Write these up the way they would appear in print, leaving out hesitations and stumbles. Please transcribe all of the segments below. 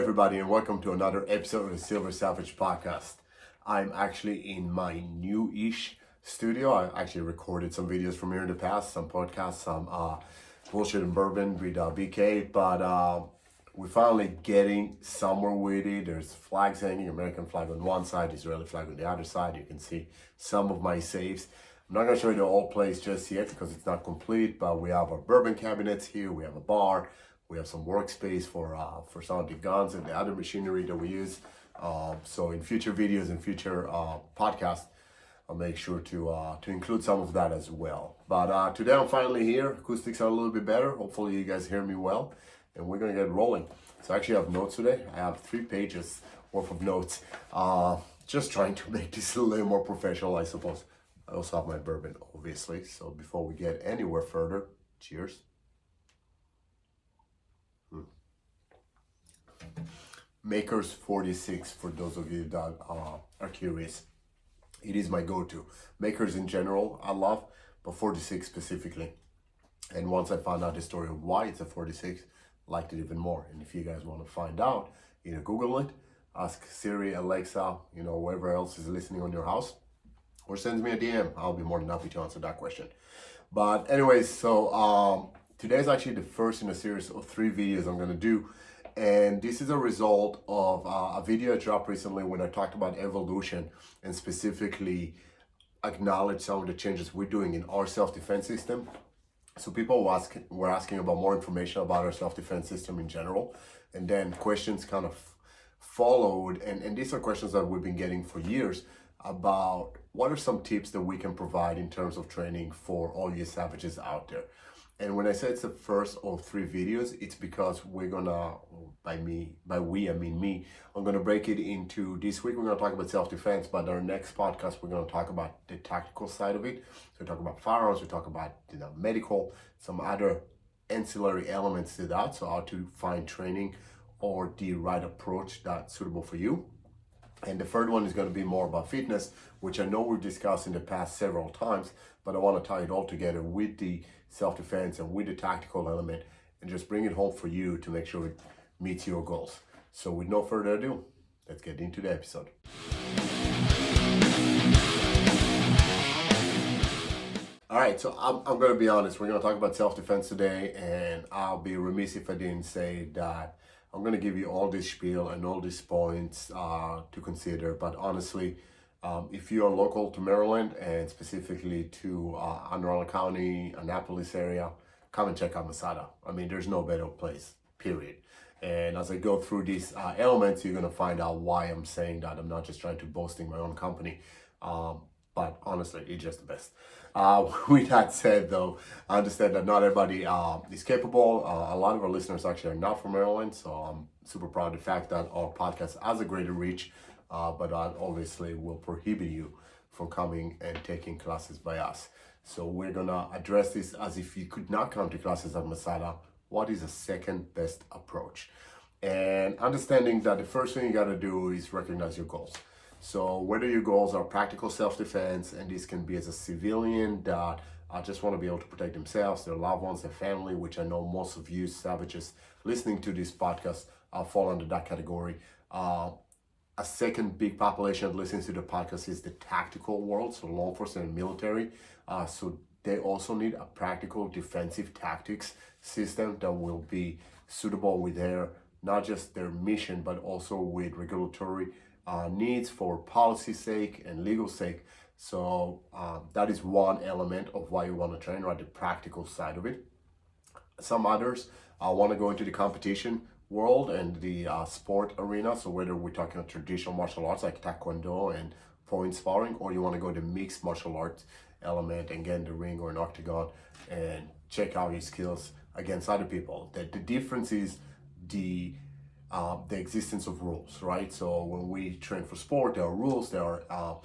everybody, and welcome to another episode of the Silver Savage podcast. I'm actually in my new-ish studio. I actually recorded some videos from here in the past, some podcasts, some bullshit and bourbon with BK, but we're finally getting somewhere with it. There's flags hanging, American flag on one side, Israeli flag on the other side. You can see some of my safes. I'm not going to show you the whole place just yet because it's not complete, but we have our bourbon cabinets here, we have a bar, we have some workspace for some of the guns and the other machinery that we use. So in future videos and future podcasts, I'll make sure to include some of that as well. But today I'm finally here. Acoustics are a little bit better. Hopefully you guys hear me well, and we're gonna get rolling. So I actually have notes today. I have 3 pages worth of notes. Just trying to make this a little more professional, I suppose. I also have my bourbon, obviously. So before we get anywhere further, cheers. Maker's 46, for those of you that are curious. It is my go-to. Maker's in general, I love, but 46 specifically. And once I found out the story of why it's a 46, I liked it even more. And if you guys want to find out, either Google it, ask Siri, Alexa, whoever else is listening on your house, or send me a DM. I'll be more than happy to answer that question. But anyways, so today is actually the first in a series of 3 videos I'm going to do. And this is a result of a video I dropped recently when I talked about evolution and specifically acknowledge some of the changes we're doing in our self-defense system. So people were asking about more information about our self-defense system in general. And then questions kind of followed. And these are questions that we've been getting for years about what are some tips that we can provide in terms of training for all you savages out there. And when I say it's the first of 3 videos, it's because we're gonna, by we, I mean me, I'm gonna break it into, this week we're gonna talk about self-defense, but our next podcast, we're gonna talk about the tactical side of it. So we talk about firearms, we talk about medical, some other ancillary elements to that. So how to find training or the right approach that's suitable for you. And the third one is going to be more about fitness, which I know we've discussed in the past several times, but I want to tie it all together with the self-defense and with the tactical element and just bring it home for you to make sure it meets your goals. So with no further ado, let's get into the episode. All right, so I'm going to be honest. We're going to talk about self-defense today, and I'll be remiss if I didn't say that I'm going to give you all this spiel and all these points to consider. But honestly, if you are local to Maryland and specifically to Anne Arundel County, Annapolis area, come and check out Masada. I mean, there's no better place, period. And as I go through these elements, you're going to find out why I'm saying that. I'm not just trying to boasting my own company. But honestly, it's just the best. With that said, though, I understand that not everybody is capable. A lot of our listeners actually are not from Maryland, so I'm super proud of the fact that our podcast has a greater reach, but that obviously will prohibit you from coming and taking classes by us. So we're going to address this as if you could not come to classes at Masada. What is the second best approach? And understanding that the first thing you got to do is recognize your goals. So whether your goals are practical self-defense, and this can be as a civilian that just want to be able to protect themselves, their loved ones, their family, which I know most of you savages listening to this podcast fall under that category. A second big population that listens to the podcast is the tactical world, so law enforcement and military. So they also need a practical defensive tactics system that will be suitable with not just their mission, but also with regulatory needs for policy sake and legal sake. So that is one element of why you want to train, right? The practical side of it. Some others want to go into the competition world and the sport arena. So whether we're talking about traditional martial arts like Taekwondo and point sparring, or you want to go the mixed martial arts element and get in the ring or an octagon and check out your skills against other people. The difference is the existence of rules, right? So when we train for sport, there are rules, there are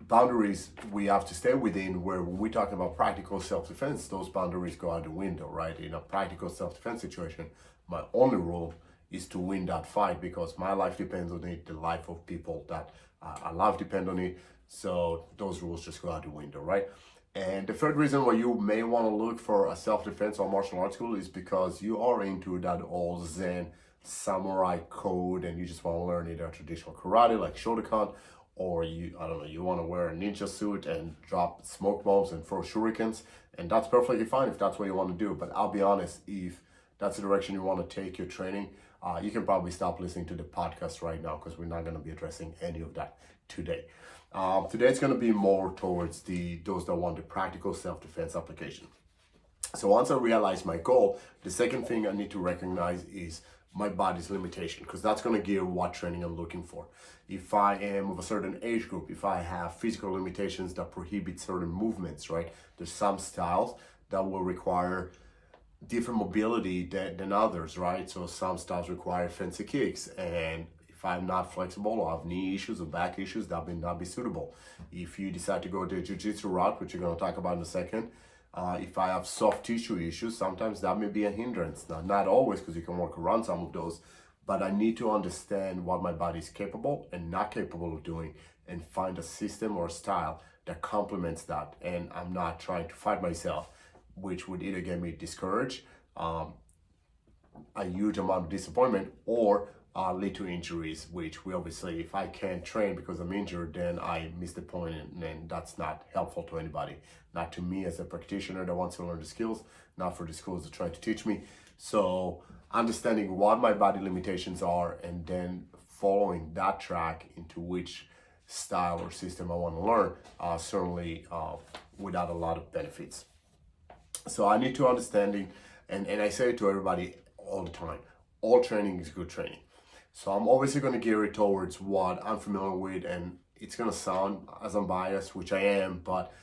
boundaries we have to stay within, where when we talk about practical self-defense, those boundaries go out the window, right? In a practical self-defense situation, my only rule is to win that fight because my life depends on it, the life of people that I love depend on it. So those rules just go out the window, right? And the third reason why you may want to look for a self-defense or martial arts school is because you are into that old Zen samurai code and you just want to learn either traditional karate like Shotokan, or I don't know, you want to wear a ninja suit and drop smoke bombs and throw shurikens, and that's perfectly fine if that's what you want to do. But I'll be honest, if that's the direction you want to take your training, you can probably stop listening to the podcast right now, because we're not going to be addressing any of that today. Today it's going to be more towards those that want the practical self-defense application. So once I realize my goal, the second thing I need to recognize is my body's limitation, because that's going to gear what training I'm looking for. If I am of a certain age group, if I have physical limitations that prohibit certain movements, right? There's some styles that will require different mobility than others, right? So some styles require fancy kicks, and if I'm not flexible or have knee issues or back issues, that may not be suitable. If you decide to go the jiu-jitsu route, which you're going to talk about in a second, if I have soft tissue issues, sometimes that may be a hindrance. Now, not always, because you can work around some of those, but I need to understand what my body is capable and not capable of doing, and find a system or a style that complements that. And I'm not trying to fight myself, which would either get me discouraged, a huge amount of disappointment, or lead to injuries, which we obviously, if I can't train because I'm injured, then I miss the point, and that's not helpful to anybody. Not to me as a practitioner that wants to learn the skills, not for the schools that try to teach me. So understanding what my body limitations are, and then following that track into which style or system I want to learn, certainly without a lot of benefits. So I need to understanding, and I say it to everybody all the time, all training is good training. So I'm obviously going to gear it towards what I'm familiar with, and it's going to sound as I'm biased, which I am, but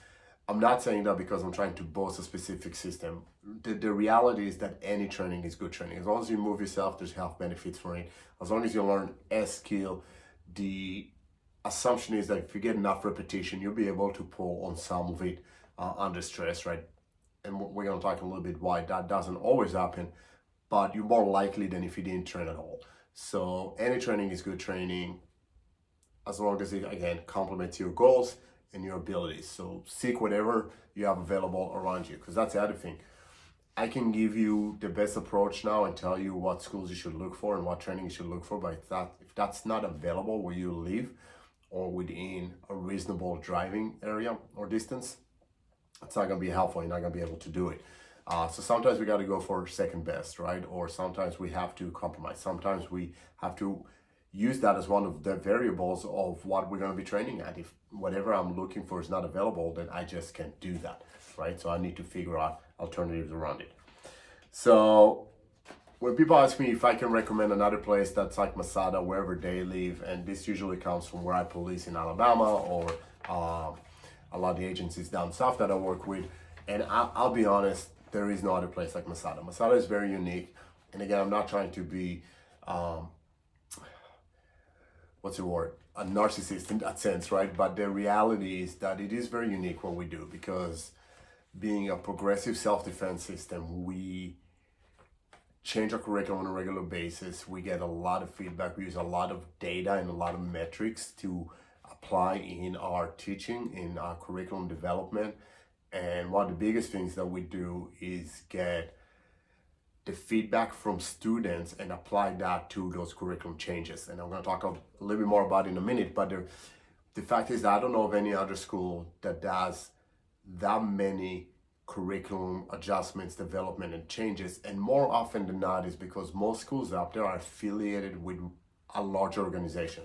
I'm not saying that because I'm trying to boast a specific system. The reality is that any training is good training. As long as you move yourself, there's health benefits for it. As long as you learn a skill, the assumption is that if you get enough repetition, you'll be able to pull on some of it under stress, right? And we're going to talk a little bit why that doesn't always happen, but you're more likely than if you didn't train at all. So any training is good training, as long as it, again, complements your goals and your abilities. So seek whatever you have available around you, because that's the other thing. I can give you the best approach now and tell you what schools you should look for and what training you should look for, but if that's not available where you live or within a reasonable driving area or distance, it's not going to be helpful. You're not going to be able to do it. So sometimes we got to go for second best, right? Or sometimes we have to compromise. Sometimes we have to use that as one of the variables of what we're going to be training at. If whatever I'm looking for is not available, then I just can't do that, right? So I need to figure out alternatives around it. So when people ask me if I can recommend another place that's like Masada, wherever they live, and this usually comes from where I police in Alabama, or a lot of the agencies down south that I work with, and I'll be honest, there is no other place like Masada. Masada is very unique, and again, I'm not trying to be, what's the word? A narcissist in that sense, right? But the reality is that it is very unique what we do, because being a progressive self-defense system, we change our curriculum on a regular basis. We get a lot of feedback. We use a lot of data and a lot of metrics to apply in our teaching, in our curriculum development. And one of the biggest things that we do is get the feedback from students and apply that to those curriculum changes. And I'm going to talk a little bit more about it in a minute, but the fact is that I don't know of any other school that does that many curriculum adjustments, development, and changes. And more often than not is because most schools out there are affiliated with a larger organization.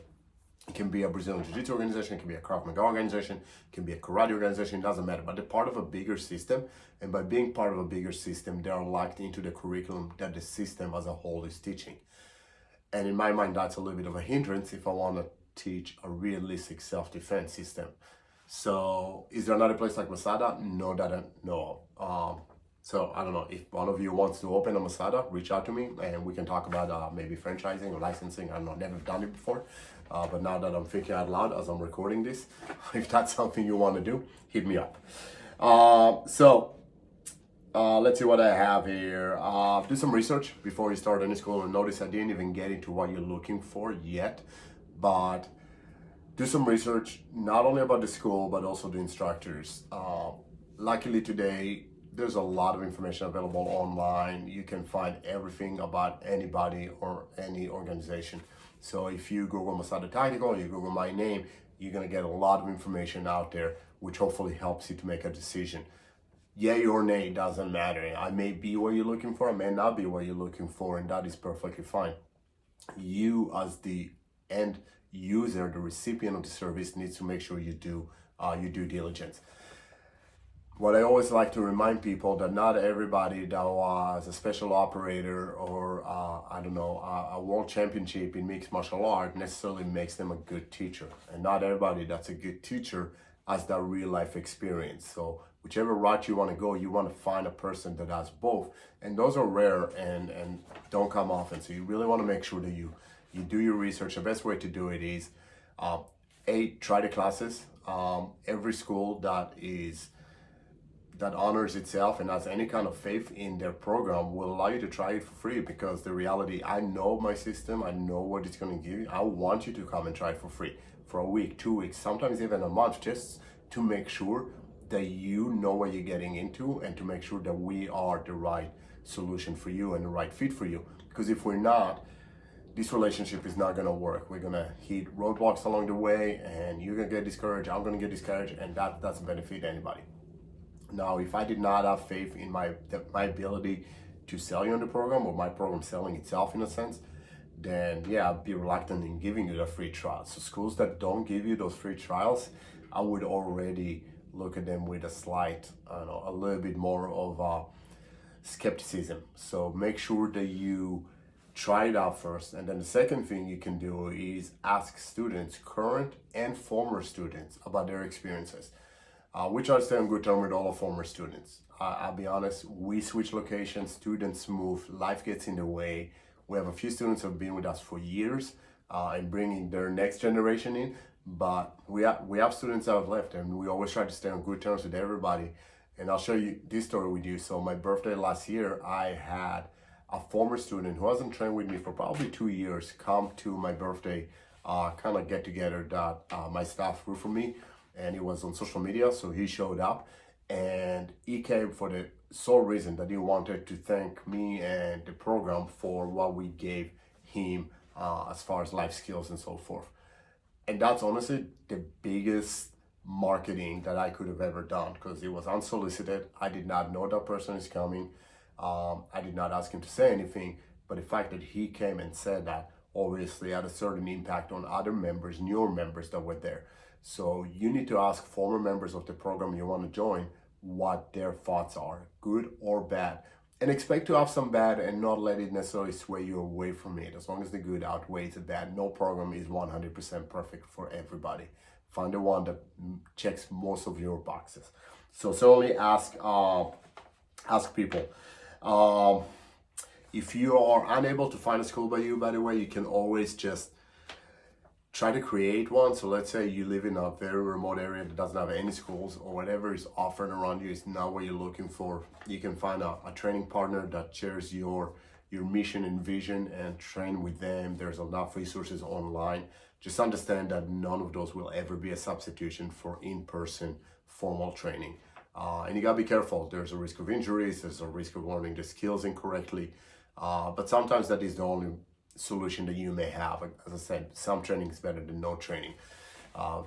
It can be a Brazilian Jiu-Jitsu organization, it can be a Krav Maga organization, it can be a karate organization, it doesn't matter. But they're part of a bigger system, and by being part of a bigger system, they are locked into the curriculum that the system as a whole is teaching. And in my mind, that's a little bit of a hindrance if I want to teach a realistic self-defense system. So is there another place like Masada? No, that I know of. So I don't know, if one of you wants to open a Masada, reach out to me and we can talk about maybe franchising or licensing. I don't know, never done it before. But now that I'm thinking out loud as I'm recording this, if that's something you want to do, hit me up. Let's see what I have here. Do some research before you start any school. And notice I didn't even get into what you're looking for yet, but do some research, not only about the school, but also the instructors. Luckily today, there's a lot of information available online. You can find everything about anybody or any organization. So if you Google Masada Tactical, you Google my name, you're gonna get a lot of information out there, which hopefully helps you to make a decision. Yay or nay, doesn't matter. I may be what you're looking for, I may not be what you're looking for, and that is perfectly fine. You as the end user, the recipient of the service, needs to make sure you do your due diligence. What I always like to remind people that not everybody that was a special operator or I don't know, a world championship in mixed martial art necessarily makes them a good teacher, and not everybody that's a good teacher has that real life experience. So whichever route you want to go, you want to find a person that has both, and those are rare and don't come often. So you really want to make sure that you do your research. The best way to do it is try the classes. Every school that honors itself and has any kind of faith in their program will allow you to try it for free, because the reality, I know my system, I know what it's going to give you. I want you to come and try it for free for a week, 2 weeks, sometimes even a month, just to make sure that you know what you're getting into and to make sure that we are the right solution for you and the right fit for you. Because if we're not, this relationship is not going to work. We're going to hit roadblocks along the way, and you're going to get discouraged, I'm going to get discouraged, and that doesn't benefit anybody. Now, if I did not have faith in my ability to sell you on the program, or my program selling itself in a sense, then yeah, I'd be reluctant in giving you the free trial. So schools that don't give you those free trials, I would already look at them with a slight, a little bit more of skepticism. So make sure that you try it out first. And then the second thing you can do is ask students, current and former students, about their experiences. We try to stay on good terms with all our former students. I'll be honest, we switch locations, students move, life gets in the way. We have a few students who have been with us for years and bringing their next generation in, but we have students that have left, and we always try to stay on good terms with everybody. And I'll share you this story with you. So my birthday last year, I had a former student who hasn't trained with me for probably 2 years come to my birthday kind of get together that my staff threw for me. And he was on social media, so he showed up, and he came for the sole reason that he wanted to thank me and the program for what we gave him as far as life skills and so forth. And that's honestly the biggest marketing that I could have ever done, because it was unsolicited. I did not know that person is coming. I did not ask him to say anything, but the fact that he came and said that obviously had a certain impact on other members, newer members that were there. So you need to ask former members of the program you want to join what their thoughts are, good or bad. And expect to have some bad and not let it necessarily sway you away from it. As long as the good outweighs the bad. No program is 100% perfect for everybody. Find the one that checks most of your boxes. So certainly ask people. If you are unable to find a school by you, by the way, you can always just try to create one. So let's say you live in a very remote area that doesn't have any schools, or whatever is offered around you is not what you're looking for. You can find a training partner that shares your mission and vision and train with them. There's enough resources online. Just understand that none of those will ever be a substitution for in-person formal training. And you gotta be careful. There's a risk of injuries, there's a risk of learning the skills incorrectly. But sometimes that is the only solution that you may have. As I said, some training is better than no training.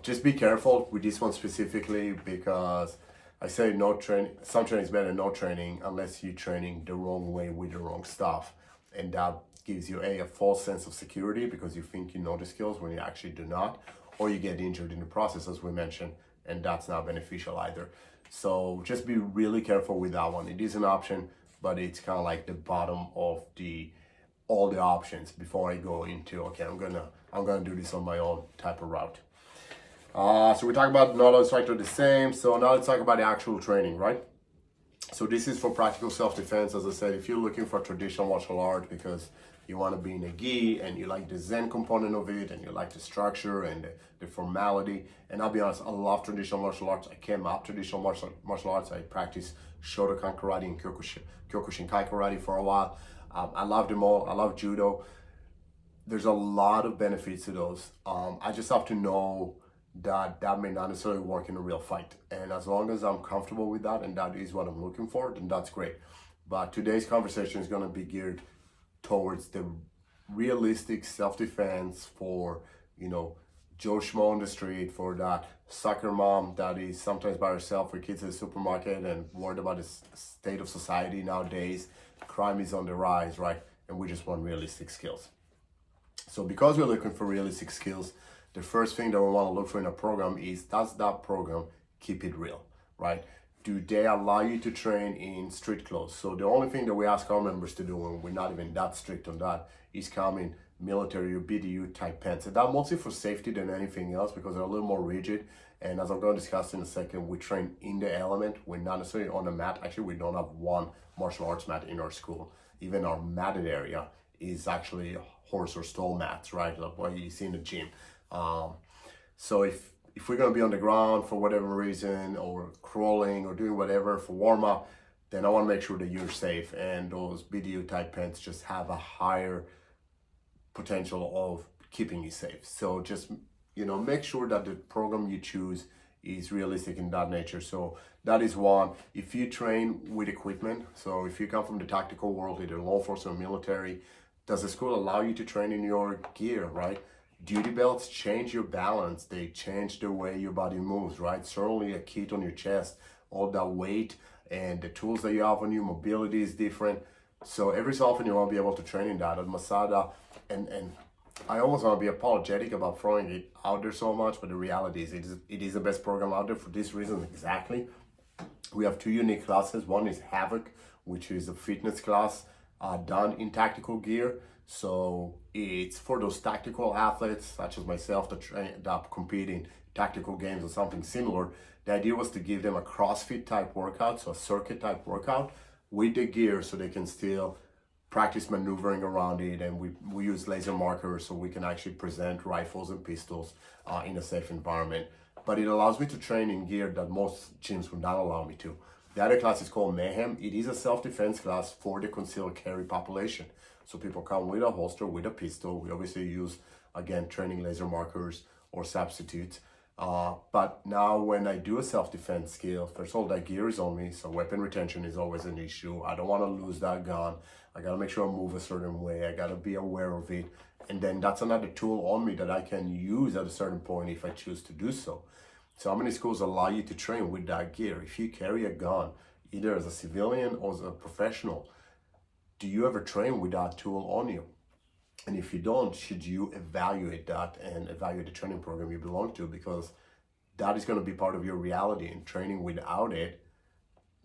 Just be careful with this one specifically, because I say some training is better than no training unless you're training the wrong way with the wrong stuff. And that gives you a false sense of security because you think you know the skills when you actually do not, or you get injured in the process, as we mentioned, and that's not beneficial either. So just be really careful with that one. It is an option, but it's kind of like the bottom of all the options before I go into, okay, I'm gonna do this on my own type of route. So we talk about not all instructor the same. So now let's talk about the actual training, right? So this is for practical self-defense. As I said, if you're looking for traditional martial art because you want to be in a gi and you like the Zen component of it and you like the structure and the formality, and I'll be honest, I love traditional martial arts. I came up traditional martial arts. I practiced Shotokan karate and Kyokushinkai karate for a while. I love them all. I love judo. There's a lot of benefits to those. I just have to know that may not necessarily work in a real fight. And as long as I'm comfortable with that and that is what I'm looking for, then that's great. But today's conversation is going to be geared towards the realistic self-defense for, Joe Schmo on the street, for that soccer mom that is sometimes by herself with kids at the supermarket and worried about the state of society nowadays. Crime is on the rise, right? And we just want realistic skills. So because we're looking for realistic skills, the first thing that we want to look for in a program is, does that program keep it real, right? Do they allow you to train in street clothes? So the only thing that we ask our members to do, and we're not even that strict on that, is come in military or BDU type pants. And that mostly for safety than anything else because they're a little more rigid. And as I'm going to discuss in a second, we train in the element. We're not necessarily on a mat. Actually, we don't have one martial arts mat in our school. Even our matted area is actually horse or stall mats, right? Like what you see in the gym. So if we're going to be on the ground for whatever reason, or crawling or doing whatever for warm up, then I want to make sure that you're safe. And those BDU type pants just have a higher potential of keeping you safe. So just, make sure that the program you choose is realistic in that nature. So that is one. If you train with equipment, so if you come from the tactical world, either law enforcement or military, does the school allow you to train in your gear, right? Duty belts change your balance. They change the way your body moves, right? Certainly a kit on your chest, all that weight and the tools that you have on you, mobility is different. So every so often you want to be able to train in that. At Masada, and I almost want to be apologetic about throwing it out there so much, but the reality is it is the best program out there for this reason exactly. We have two unique classes. One is Havoc, which is a fitness class done in tactical gear. So it's for those tactical athletes such as myself that compete in tactical games or something similar. The idea was to give them a CrossFit type workout, so a circuit type workout with the gear so they can still practice maneuvering around it. And we use laser markers so we can actually present rifles and pistols in a safe environment. But it allows me to train in gear that most gyms would not allow me to. The other class is called Mayhem. It is a self-defense class for the concealed carry population. So people come with a holster, with a pistol. We obviously use, again, training laser markers or substitutes. But now when I do a self-defense skill, first of all, that gear is on me, so weapon retention is always an issue. I don't want to lose that gun. I got to make sure I move a certain way. I got to be aware of it. And then that's another tool on me that I can use at a certain point if I choose to do so. So how many schools allow you to train with that gear? If you carry a gun, either as a civilian or as a professional, do you ever train with that tool on you? And if you don't, should you evaluate that and evaluate the training program you belong to? Because that is going to be part of your reality, and training without it,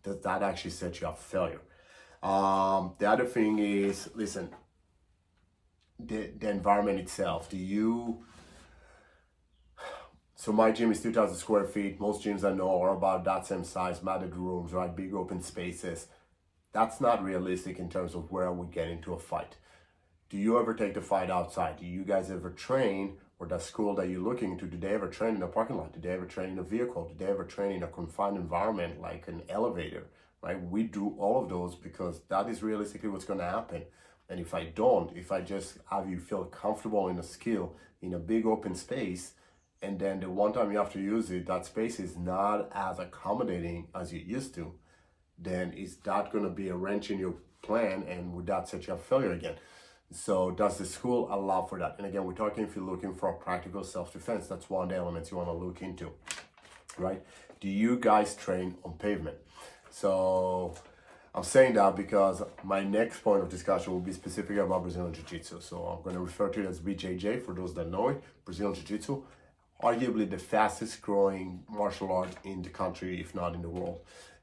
does that actually set you up for failure? The other thing is, listen, the environment itself. So my gym is 2,000 square feet. Most gyms I know are about that same size, matted rooms, right? Big open spaces. That's not realistic in terms of where we get into a fight. Do you ever take the fight outside? Do you guys ever train, or that school that you're looking into, do they ever train in a parking lot? Do they ever train in a vehicle? Do they ever train in a confined environment like an elevator, right? We do all of those because that is realistically what's going to happen. And if I just have you feel comfortable in a skill in a big open space, and then the one time you have to use it, that space is not as accommodating as you used to, then is that going to be a wrench in your plan, and would that set you up failure again? So does the school allow for that? And again, we're talking if you're looking for practical self-defense, that's one of the elements you want to look into, right? Do you guys train on pavement? So I'm saying that because my next point of discussion will be specifically about Brazilian Jiu-Jitsu. So I'm going to refer to it as BJJ for those that know it. Brazilian Jiu-Jitsu, arguably the fastest growing martial art in the country, if not in the world.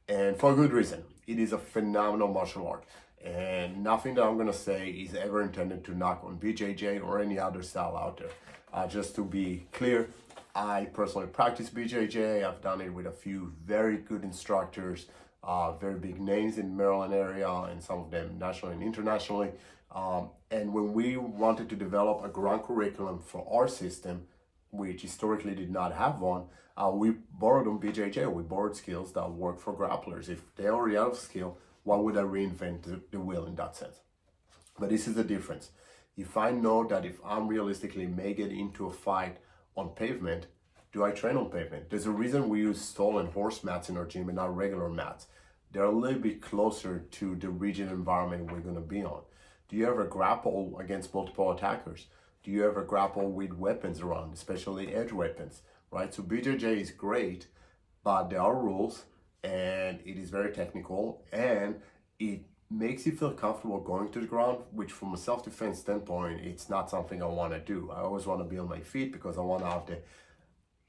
And for a good reason. It is a phenomenal martial art. And nothing that I'm going to say is ever intended to knock on BJJ or any other style out there. Just to be clear, I personally practice BJJ. I've done it with a few very good instructors, very big names in the Maryland area, and some of them nationally and internationally. And when we wanted to develop a ground curriculum for our system, which historically did not have one, we borrowed on BJJ. We borrowed skills that work for grapplers. If they already have skill, why would I reinvent the wheel in that sense? But this is the difference. If I know that if I'm realistically may get into a fight on pavement, Do I train on pavement? There's a reason we use stolen horse mats in our gym and not regular mats. They're a little bit closer to the rigid environment we're going to be on. Do you ever grapple against multiple attackers? Do you ever grapple with weapons around, especially edge weapons, right? So BJJ is great, but there are rules and it is very technical and it makes you feel comfortable going to the ground, which from a self-defense standpoint, it's not something I want to do. I always want to be on my feet because I want to have the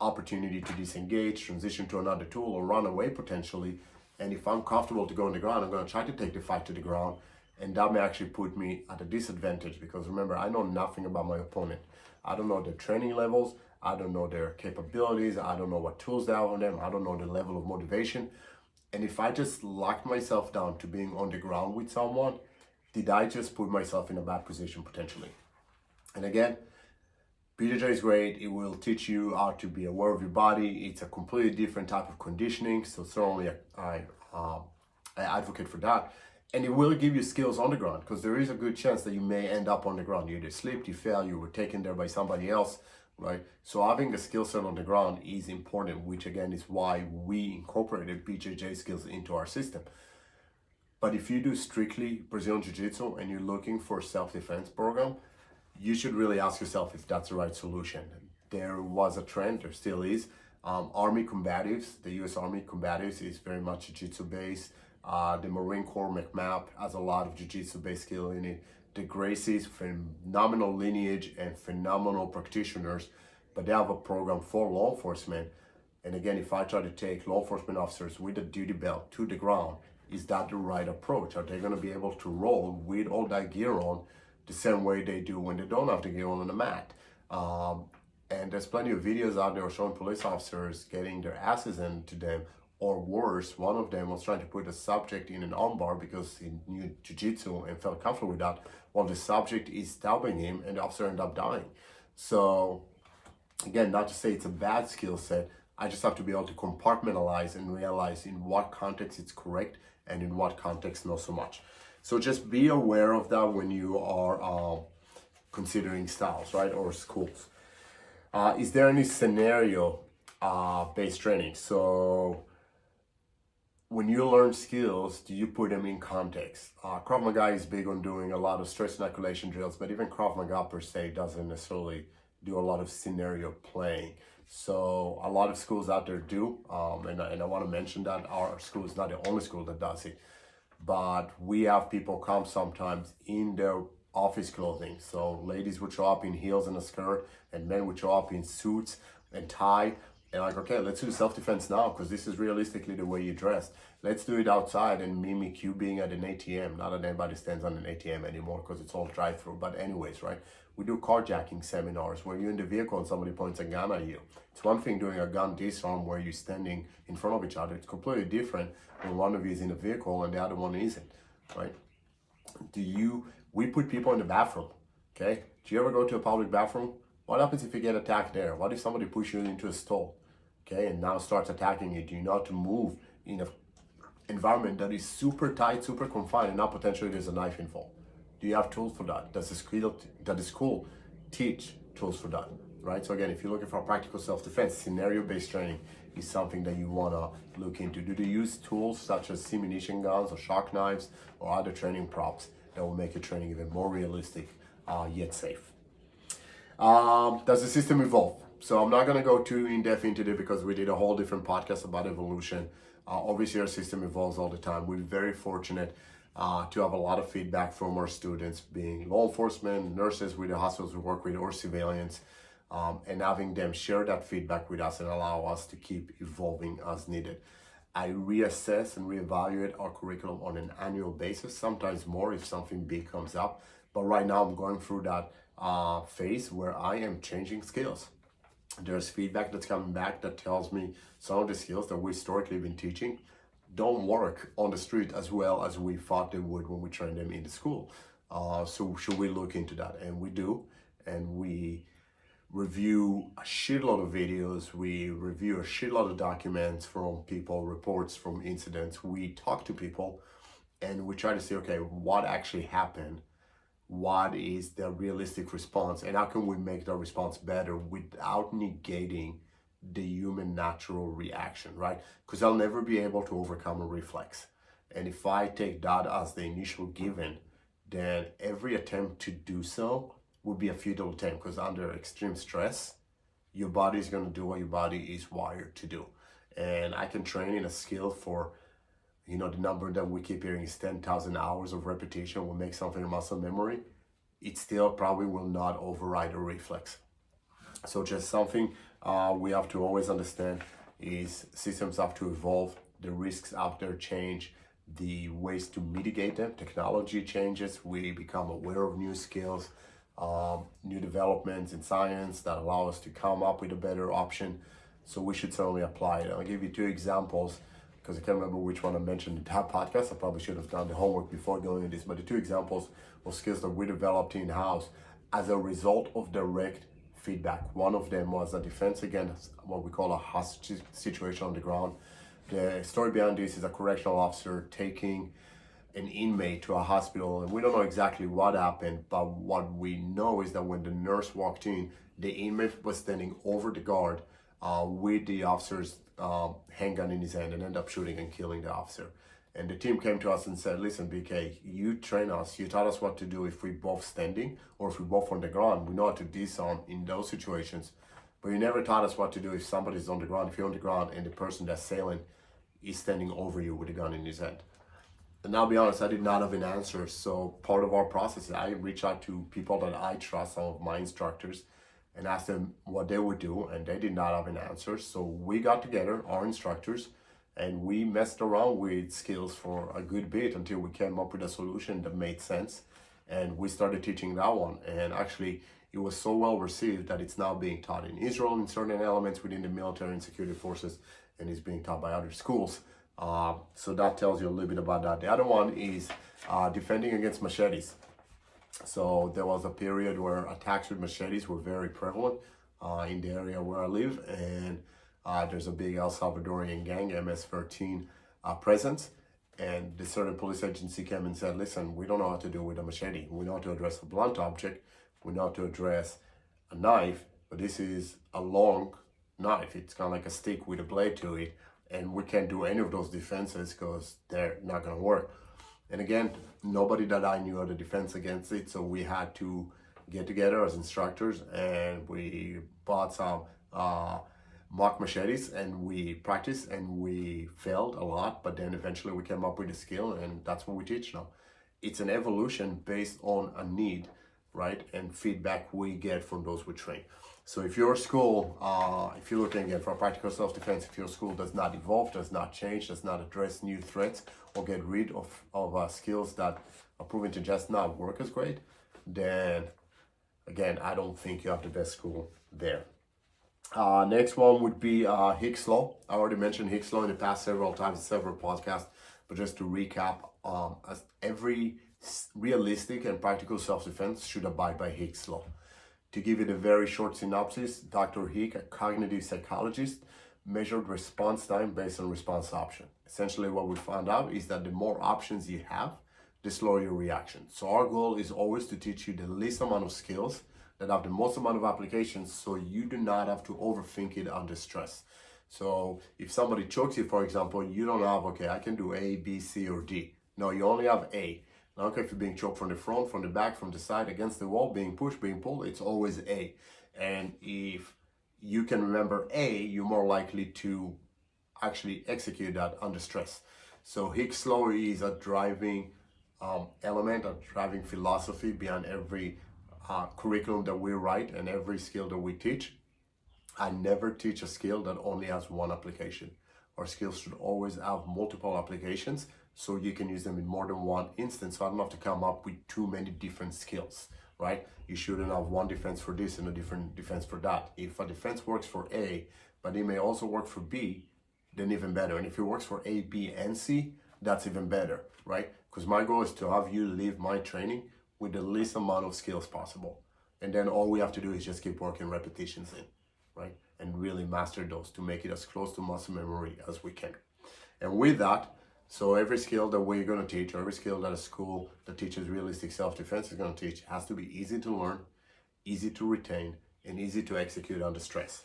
opportunity to disengage, transition to another tool, or run away potentially. And if I'm comfortable to go on the ground, I'm going to try to take the fight to the ground. And that may actually put me at a disadvantage because remember, I know nothing about my opponent. I don't know their training levels. I don't know their capabilities. I don't know what tools they have on them. I don't know the level of motivation. And if I just locked myself down to being on the ground with someone, did I just put myself in a bad position potentially? And again, BJJ is great. It will teach you how to be aware of your body. It's a completely different type of conditioning. So certainly I advocate for that. And it will give you skills on the ground because there is a good chance that you may end up on the ground. You either slipped, you fell, you were taken there by somebody else, right? So having a skill set on the ground is important, which again is why we incorporated BJJ skills into our system. But if you do strictly Brazilian Jiu-Jitsu and you're looking for a self-defense program, you should really ask yourself if that's the right solution. There was a trend, there still is. Army combatives, the US Army combatives is very much Jiu-Jitsu based. The Marine Corps McMap has a lot of Jiu-Jitsu based skill in it. The Gracies, phenomenal lineage and phenomenal practitioners, but they have a program for law enforcement. And again, if I try to take law enforcement officers with a duty belt to the ground, is that the right approach? Are they going to be able to roll with all that gear on the same way they do when they don't have the gear on the mat? And there's plenty of videos out there showing police officers getting their asses into them, or worse, one of them was trying to put a subject in an armbar because he knew jiu-jitsu and felt comfortable with that, while the subject is stabbing him and the officer ended up dying. So again, not to say it's a bad skill set, I just have to be able to compartmentalize and realize in what context it's correct and in what context not so much. So just be aware of that when you are considering styles, right, or schools. Is there any scenario based training? So when you learn skills, do you put them in context? Krav Maga is big on doing a lot of stress inoculation drills, but even Krav Maga per se doesn't necessarily do a lot of scenario playing. So a lot of schools out there do, and I want to mention that our school is not the only school that does it, but we have people come sometimes in their office clothing. So ladies would show up in heels and a skirt, and men would show up in suits and tie. And like, okay, let's do self-defense now because this is realistically the way you dress. Let's do it outside and mimic you being at an ATM. Not that anybody stands on an ATM anymore because it's all drive-through. But anyways, right? We do carjacking seminars where you're in the vehicle and somebody points a gun at you. It's one thing doing a gun disarm where you're standing in front of each other. It's completely different when one of you is in a vehicle and the other one isn't, right? We put people in the bathroom, okay? Do you ever go to a public bathroom? What happens if you get attacked there? What if somebody pushes you into a stall, okay, and now starts attacking you? Do you know how to move in an environment that is super tight, super confined, and now potentially there's a knife involved? Do you have tools for that? Does the school teach tools for that, right? So again, if you're looking for practical self-defense, scenario-based training is something that you want to look into. Do they use tools such as simunition guns or shark knives or other training props that will make your training even more realistic, yet safe? Does the system evolve? So I'm not going to go too in-depth into it because we did a whole different podcast about evolution. Obviously, our system evolves all the time. We're very fortunate to have a lot of feedback from our students, being law enforcement, nurses with the hospitals we work with, or civilians, and having them share that feedback with us and allow us to keep evolving as needed. I reassess and reevaluate our curriculum on an annual basis, sometimes more if something big comes up. But right now I'm going through that phase where I am changing skills. There's feedback that's coming back that tells me some of the skills that we historically been teaching don't work on the street as well as we thought they would when we trained them in the school. So should we look into that? And we do, and we review a shitload of videos, we review a shitload of documents from people, reports from incidents, we talk to people, and we try to see, okay, what actually happened? What is the realistic response? And how can we make the response better without negating the human natural reaction, right? Because I'll never be able to overcome a reflex. And if I take that as the initial given, then every attempt to do so would be a futile attempt, because under extreme stress, your body is going to do what your body is wired to do. And I can train in a skill for, the number that we keep hearing is 10,000 hours of repetition will make something a muscle memory. It still probably will not override a reflex. So just something we have to always understand is systems have to evolve, the risks out there change, the ways to mitigate them, technology changes, we become aware of new skills, new developments in science that allow us to come up with a better option. So we should certainly apply it. I'll give you two examples because I can't remember which one I mentioned in that podcast. I probably should have done the homework before going into this, but the two examples of skills that we developed in-house as a result of direct feedback. One of them was a defense against what we call a hostage situation on the ground. The story behind this is a correctional officer taking an inmate to a hospital, and we don't know exactly what happened, but what we know is that when the nurse walked in, the inmate was standing over the guard with the officer's handgun in his hand and ended up shooting and killing the officer. And the team came to us and said, listen, BK, you train us, you taught us what to do if we both standing or if we both on the ground. We know how to disarm in those situations, but you never taught us what to do if somebody's on the ground, if you're on the ground and the person that's sailing is standing over you with a gun in his hand. And I'll be honest, I did not have an answer. So part of our process is I reach out to people that I trust, some of my instructors, and asked them what they would do, and they did not have an answer. So we got together, our instructors, and we messed around with skills for a good bit until we came up with a solution that made sense. And we started teaching that one. And actually, it was so well received that it's now being taught in Israel in certain elements within the military and security forces, and is being taught by other schools. So that tells you a little bit about that. The other one is defending against machetes. So there was a period where attacks with machetes were very prevalent in the area where I live, and there's a big El Salvadorian gang, MS-13, presence. And the certain police agency came and said, listen, we don't know how to deal with a machete. We know how to address a blunt object. We know how to address a knife, but this is a long knife. It's kind of like a stick with a blade to it. And we can't do any of those defenses because they're not going to work. And again, nobody that I knew had a defense against it. So we had to get together as instructors and we bought some mock machetes and we practiced and we failed a lot. But then eventually we came up with a skill, and that's what we teach now. It's an evolution based on a need, right? And feedback we get from those we train. So if your school, if you're looking again for practical self-defense, if your school does not evolve, does not change, does not address new threats, or get rid of skills that are proven to just not work as great, then again, I don't think you have the best school there. Next one would be Hicks Law. I already mentioned Hicks Law in the past several times, several podcasts, but just to recap, as every realistic and practical self-defense should abide by Hicks Law. To give you the very short synopsis, Dr. Hick, a cognitive psychologist, measured response time based on response option. Essentially what we found out is that the more options you have, the slower your reaction. So our goal is always to teach you the least amount of skills that have the most amount of applications so you do not have to overthink it under stress. So if somebody chokes you, for example, you don't have, okay, I can do A, B, C, or D. No, you only have A. I don't care if you're being choked from the front, from the back, from the side, against the wall, being pushed, being pulled, it's always A. And if you can remember A, you're more likely to actually execute that under stress. So Hicks Law is a driving element, a driving philosophy behind every curriculum that we write and every skill that we teach. I never teach a skill that only has one application. Our skills should always have multiple applications, so you can use them in more than one instance. So I don't have to come up with too many different skills, right? You shouldn't have one defense for this and a different defense for that. If a defense works for A, but it may also work for B, then even better. And if it works for A, B, and C, that's even better, right? Because my goal is to have you leave my training with the least amount of skills possible. And then all we have to do is just keep working repetitions in, right? And really master those to make it as close to muscle memory as we can. And with that, so every skill that we're going to teach, or every skill that a school that teaches realistic self-defense is going to teach, has to be easy to learn, easy to retain, and easy to execute under stress.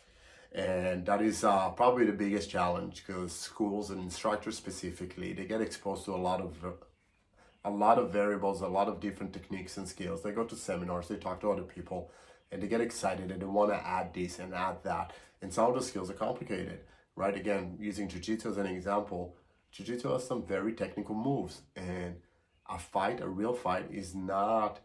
And that is probably the biggest challenge, because schools and instructors specifically, they get exposed to a lot of variables, a lot of different techniques and skills. They go to seminars, they talk to other people, and they get excited and they want to add this and add that. And some of the skills are complicated, right? Again, using jiu-jitsu as an example, jiu-jitsu has some very technical moves, and a real fight is not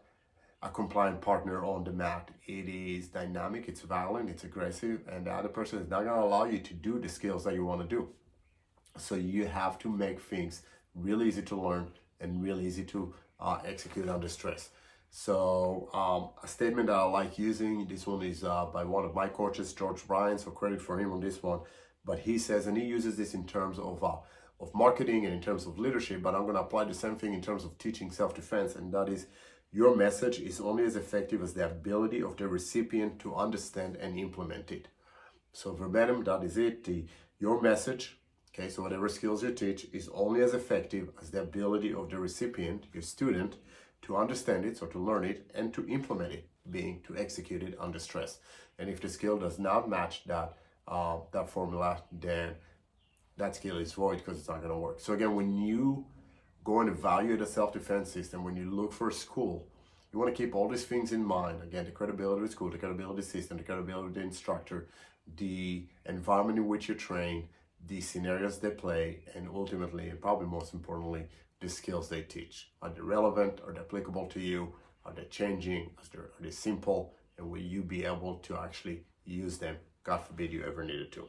a compliant partner on the mat. It is dynamic, it's violent, it's aggressive, and the other person is not going to allow you to do the skills that you want to do. So you have to make things really easy to learn and really easy to execute under stress. So a statement that I like using, this one is by one of my coaches, George Bryan, so credit for him on this one. But he says, and he uses this in terms of marketing and in terms of leadership, but I'm going to apply the same thing in terms of teaching self-defense, and that is, your message is only as effective as the ability of the recipient to understand and implement it. So verbatim, that is it. Your message, okay, so whatever skills you teach, is only as effective as the ability of the recipient, your student, to understand it, so to learn it, and to implement it, being to execute it under stress. And if the skill does not match that formula, then that skill is void, because it's not going to work. So again, when you go and evaluate a self-defense system, when you look for a school, you want to keep all these things in mind. Again, the credibility of the school, the credibility of the system, the credibility of the instructor, the environment in which you train, the scenarios they play, and ultimately, and probably most importantly, the skills they teach. Are they relevant? Are they applicable to you? Are they changing? Are they simple? And will you be able to actually use them? God forbid you ever needed to.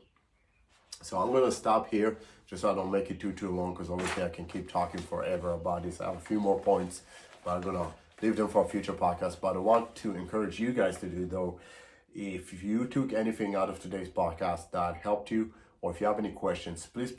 So I'm going to stop here, just so I don't make it too long, because obviously I can keep talking forever about this. I have a few more points, but I'm going to leave them for a future podcast. But I want to encourage you guys to do, though, if you took anything out of today's podcast that helped you, or if you have any questions, please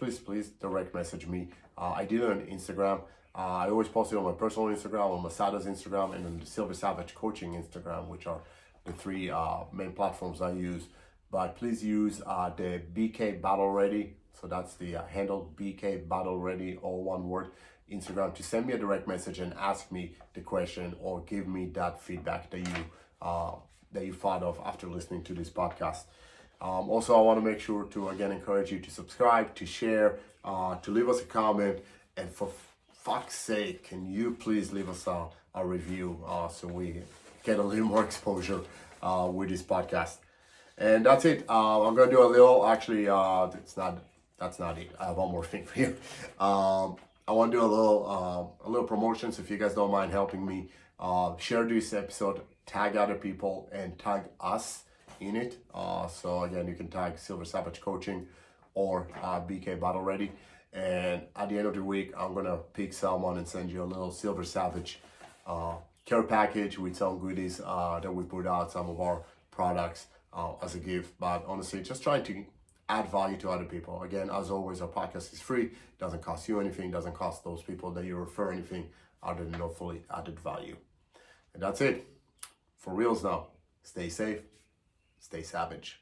direct message me. I did it on Instagram. I always post it on my personal Instagram, on Masada's Instagram, and on the Silver Savage Coaching Instagram, which are the three main platforms I use. But please use the BK Battle Ready, so that's the handle, BK Battle Ready, all one word, Instagram, to send me a direct message and ask me the question, or give me that feedback that you thought of after listening to this podcast. Also, I want to make sure to again encourage you to subscribe, to share, to leave us a comment, and for fuck's sake, can you please leave us a review so we get a little more exposure with this podcast. And that's it. I'm gonna do a little. Actually, that's not it. I have one more thing for you. I want to do a little promotion. So if you guys don't mind helping me, share this episode, tag other people, and tag us in it. So again, you can tag Silver Savage Coaching or BK Battle Ready. And at the end of the week, I'm gonna pick someone and send you a little Silver Savage care package with some goodies that we put out, some of our products. As a gift. But honestly, just trying to add value to other people. Again, as always, our podcast is free. It doesn't cost you anything. It doesn't cost those people that you refer anything other than no fully added value. And that's it. For reals now. Stay safe. Stay savage.